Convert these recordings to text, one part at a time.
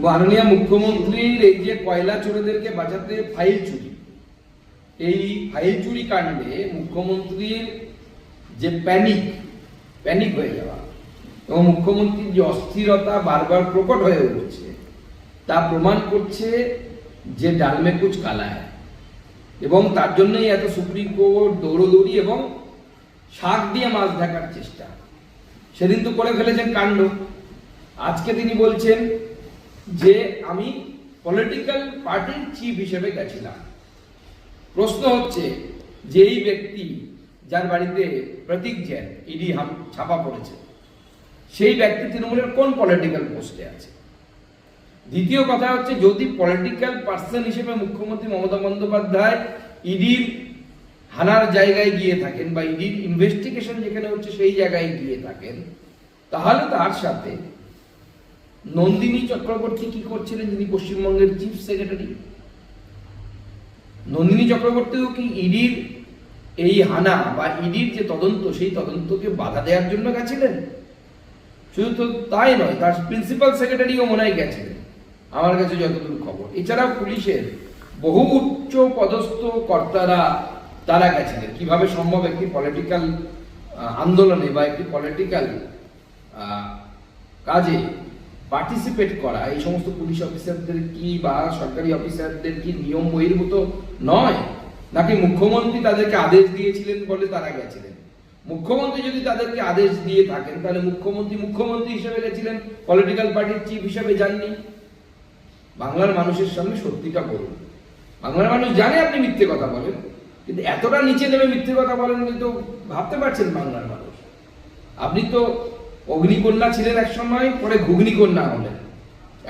মাননীয় মুখ্যমন্ত্রীর এই যে কয়লা চোরেদেরকে বাঁচাতে ফাইল চুরি, এই ফাইল চুরি কাণ্ডে মুখ্যমন্ত্রীর যে প্যানিক হয়ে যাওয়া এবং মুখ্যমন্ত্রীর যে অস্থিরতা বারবার প্রকট হয়ে উঠছে তা প্রমাণ করছে যে ডালমে কুচ কালা হ্যায়। এবং তার জন্যই এত সুপ্রিম কোর্ট দৌড়দৌড়ি এবং শাক দিয়ে মাছ ঢাকার চেষ্টা। সেদিন তো করে ফেলেছেন কাণ্ড। আজকে তিনি বলছেন যে আমি পলিটিক্যাল পার্টির চিফ হিসেবে গেছিলাম। প্রশ্ন হচ্ছে যে এই ব্যক্তি যার বাড়িতে প্রতীক জৈন ইডি ছাপা পড়েছে, সেই ব্যক্তি তৃণমূলের কোন পলিটিক্যাল পোস্টে আছে? দ্বিতীয় কথা হচ্ছে, যদি পলিটিক্যাল পার্সন হিসেবে মুখ্যমন্ত্রী মমতা বন্দ্যোপাধ্যায় ইডির হানার জায়গায় গিয়ে থাকেন বা ইডির ইনভেস্টিগেশন যেখানে হচ্ছে সেই জায়গায় গিয়ে থাকেন, তাহলে তার সাথে নন্দিনী চক্রবর্তী কি করছিলেন, যিনি পশ্চিমবঙ্গের চিফ সেক্রেটারি? নন্দিনী চক্রবর্তীও কি ইডির এই হানা বা ইডির যে তদন্ত সেই তদন্তকে বাধা দেওয়ার জন্য গেছিলেন? শুধু তো তাই নয়, তার প্রিন্সিপাল সেক্রেটারিও মনে হয় গেছিলেন আমার কাছে যতদূর খবর। এছাড়াও পুলিশের বহু উচ্চ পদস্থ কর্তারা তারা গেছিলেন। কিভাবে সম্ভব একটি পলিটিক্যাল আন্দোলনে বা একটি পলিটিক্যাল কাজে পার্টিসিপেট করা এই সমস্ত পুলিশ অফিসারদের কি বা সরকারি অফিসারদের কি নিয়ম বহির্ভূত নয়? নাকি মুখ্যমন্ত্রী তাদেরকে আদেশ দিয়েছিলেন বলে তারা গেছিলেন? মুখ্যমন্ত্রী যদি তাদেরকে আদেশ দিয়ে থাকেন তাহলে মুখ্যমন্ত্রী হিসেবে গেছিলেন, পলিটিক্যাল পার্টির চিফ হিসেবে যাননি। বাংলার মানুষের সামনে সত্যিটা বলুন। বাংলার মানুষ জানে আপনি মিথ্যে কথা বলেন, কিন্তু এতটা নিচে নেমে মিথ্যে কথা বলেন তো ভাবতে পারছেন বাংলার মানুষ? আপনি তো অগ্নিকন্যা ছিলেন এক সময়, পরে ঘুগনি কন্যা হলেন,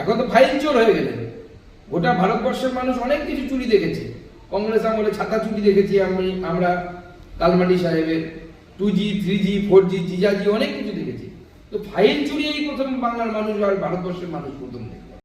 এখন তো ফাইল চোর হয়ে গেলেন। গোটা ভারতবর্ষের মানুষ অনেক কিছু চুরি দেখেছে। কংগ্রেস আমলে ছাতা চুরি দেখেছি আমরা, কালমাটি সাহেবের 2G 3G 4G জিজাজি অনেক কিছু দেখেছি। তো ফাইল চুরি এই প্রথম বাংলার মানুষ আর ভারতবর্ষের মানুষ প্রথম দেখে।